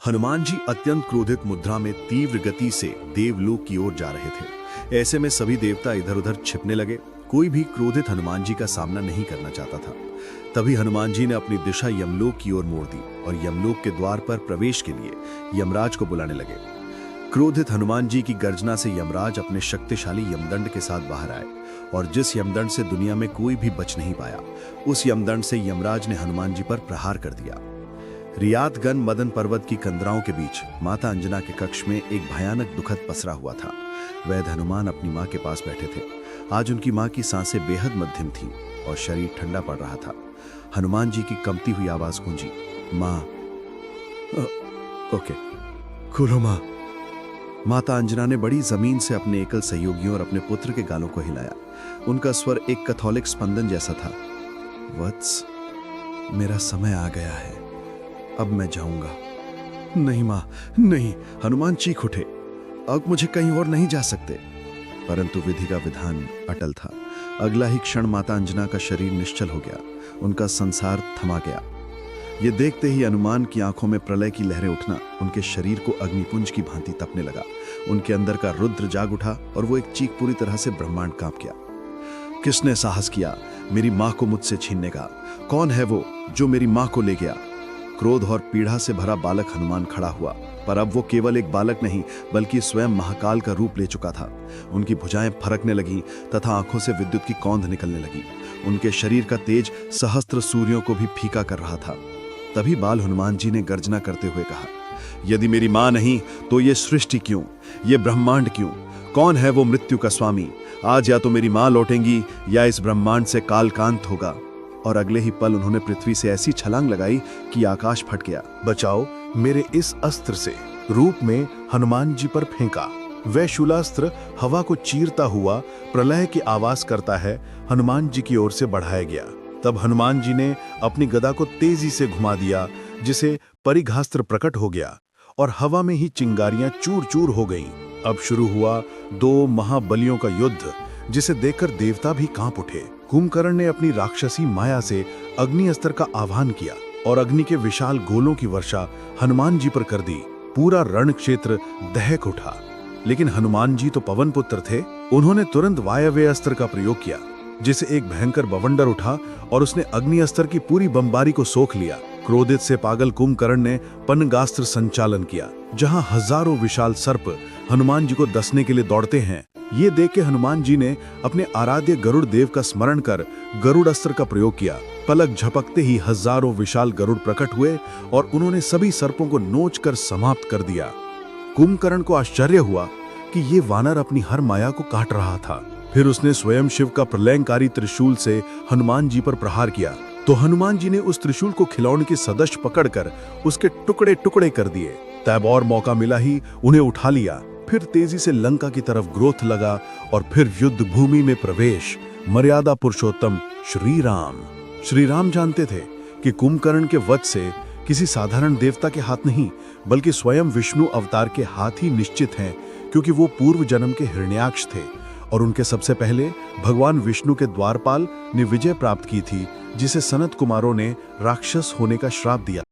हनुमान जी अत्यंत क्रोधित मुद्रा में तीव्र गति से देवलोक की ओर जा रहे थे। ऐसे में सभी देवता इधर उधर छिपने लगे। कोई भी क्रोधित हनुमान जी का सामना नहीं करना चाहता था। तभी हनुमान जी ने अपनी दिशा यमलोक की ओर मोड़ दी और यमलोक के द्वार पर प्रवेश के लिए यमराज को बुलाने लगे। क्रोधित हनुमान जी की गर्जना से यमराज अपने शक्तिशाली यमदंड के साथ बाहर आए और जिस यमदंड से दुनिया में कोई भी बच नहीं पाया, उस यमदंड से यमराज ने हनुमान जी पर प्रहार कर दिया। रियातगन मदन पर्वत की कंदराओं के बीच माता अंजना के कक्ष में एक भयानक दुखद पसरा हुआ था। वैद्य हनुमान अपनी मां के पास बैठे थे। आज उनकी मां की सांसें बेहद मध्यम थीं और शरीर ठंडा पड़ रहा था। हनुमान जी की कंपती हुई आवाज गूंजी, मां। ओके, खोलो मां। माता अंजना ने बड़ी जमीन से अपने एकल सहयोगियों और अपने पुत्र के गालों को हिलाया। उनका स्वर एक कैथोलिक स्पंदन जैसा था। वत्स, मेरा समय आ गया है, अब मैं जाऊंगा। नहीं मां, नहीं। हनुमान चीख उठे, अब मुझे कहीं और नहीं जा सकते। परंतु विधि का विधान अटल था। अगला ही क्षण माता अंजना का शरीर निश्चल हो गया, उनका संसार थमा गया। ये देखते ही हनुमान की आंखों में प्रलय की लहरें उठना, उनके शरीर को अग्निपुंज की भांति तपने लगा। उनके अंदर का रुद्र जाग उठा और वो एक चीख पूरी तरह से ब्रह्मांड कांप गया। किसने साहस किया मेरी मां को मुझसे छीनने का? कौन है वो जो मेरी मां को ले गया? क्रोध और पीड़ा से भरा बालक हनुमान खड़ा हुआ, पर अब वो केवल एक बालक नहीं बल्कि स्वयं महाकाल का रूप ले चुका था। उनकी भुजाएं फरकने लगीं तथा आंखों से विद्युत की कौंध निकलने लगी। उनके शरीर का तेज सहस्त्र सूर्यों को भी फीका कर रहा था। तभी बाल हनुमान जी ने गर्जना करते हुए कहा, यदि मेरी मां नहीं तो ये सृष्टि क्यों, ये ब्रह्मांड क्यों? कौन है वो मृत्यु का स्वामी? आज या तो मेरी मां लौटेंगी या इस ब्रह्मांड से कालकांत होगा। और अगले ही पल उन्होंने पृथ्वी से ऐसी छलांग लगाई कि आकाश फट गया। बचाओ मेरे इस अस्त्र से, रूप में हनुमान जी पर फेंका। वह शूलास्त्र हवा को चीरता हुआ प्रलय की आवाज करता है हनुमान जी की ओर से बढ़ाया गया। तब हनुमान जी ने अपनी गदा को तेजी से घुमा दिया, जिसे परिघास्त्र प्रकट हो गया और हवा में ही चिंगारियां चूर चूर हो गईं। अब शुरू हुआ दो महाबलियों का युद्ध, जिसे देखकर देवता भी कांप उठे। कुंभकर्ण ने अपनी राक्षसी माया से अग्नि अस्त्र का आह्वान किया और अग्नि के विशाल गोलों की वर्षा हनुमान जी पर कर दी। पूरा रण क्षेत्र दहक उठा। लेकिन हनुमान जी तो पवन पुत्र थे। उन्होंने तुरंत वायव्य अस्त्र का प्रयोग किया, जिसे एक भयंकर बवंडर उठा और उसने अग्नि अस्त्र की पूरी बमबारी को सोख लिया। क्रोधित से पागल कुंभकर्ण ने पन्नगास्त्र संचालन किया, जहां हजारों विशाल सर्प हनुमान जी को डसने के लिए दौड़ते हैं। ये देख के हनुमान जी ने अपने आराध्य गरुड़ देव का स्मरण कर गरुड़ अस्त्र का प्रयोग किया। पलक झपकते ही हजारों विशाल गरुड़ प्रकट हुए और उन्होंने सभी सर्पों को नोच कर समाप्त कर दिया। कुंभकर्ण को आश्चर्य हुआ कि ये वानर अपनी हर माया को काट रहा था। फिर उसने स्वयं शिव का प्रलयंकारी त्रिशूल से हनुमान जी पर प्रहार किया, तो हनुमान जी ने उस त्रिशूल को खिलौने के सदृश पकड़कर उसके टुकड़े टुकड़े कर दिए। तब और मौका मिला ही उन्हें उठा लिया। फिर तेजी से लंका की तरफ ग्रोथ लगा और फिर युद्ध भूमि में प्रवेश। मर्यादा पुरुषोत्तम श्री राम जानते थे कि कुंभकर्ण के वध से किसी साधारण देवता के हाथ नहीं बल्कि स्वयं विष्णु अवतार के हाथ ही निश्चित हैं, क्योंकि वो पूर्व जन्म के हिरण्याक्ष थे और उनके सबसे पहले भगवान विष्णु के द्वारपाल ने विजय प्राप्त की थी, जिसे सनत कुमारों ने राक्षस होने का श्राप दिया।